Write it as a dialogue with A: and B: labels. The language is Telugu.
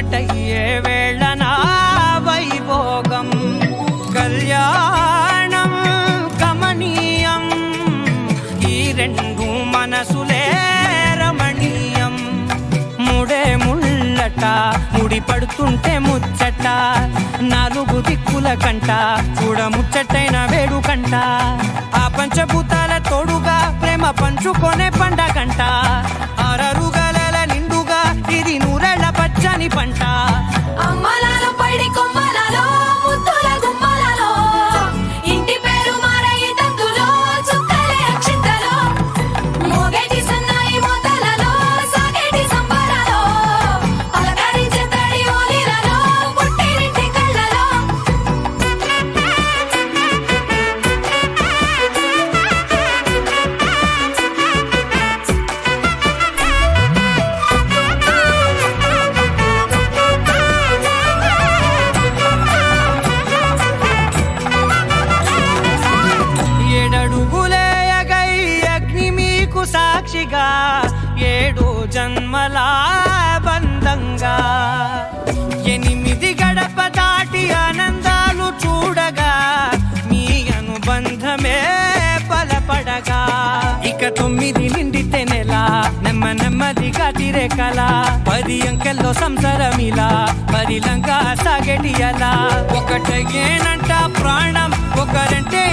A: ఒక్కటయ్యే వేళన వైభోగం కళ్యాణం కమనీయం ఈ రెండు మనసులే రమణీయం ముడే ముళ్ళట ముడి పడుతుంటే ముచ్చట నాలుగు దిక్కుల కంట చూడ ముచ్చటైన వేడుకంట ఆ పంచభూతాల తోడుగా ప్రేమ పంచుకొనే పండగంట ఆరరుగల నిండుగా ఇది నూరెళ్ళ పచ్చని పంట
B: అమ్మలాలో పడి కొమ్మలలో ముద్దుల గుమ్మలలో ఇంటి పేరు మారయి తందులో చుక్కలే అక్షింతలో మోగేటి సన్నాయి మోతలలో సాగేటి సంబరాలో పలకరించే తడి ఓలిలలో పుట్టినింటి కళ్ళలో
A: ఏడడుగులేయగై అగ్ని మీకు సాక్షిగా 7 జన్మల బంధంగా 8 గడప దాటి ఆనందాలు చూడగా మీ అనుబంధమే బలపడగా ఇక 9 నిండితే నెల నెమ్మదిగా తిరే కల 10 అంకెల్లో సంసారమిలా పరిలంగా సాగేటి అలా ఒకటేనంట ప్రాణం ఒకరంటే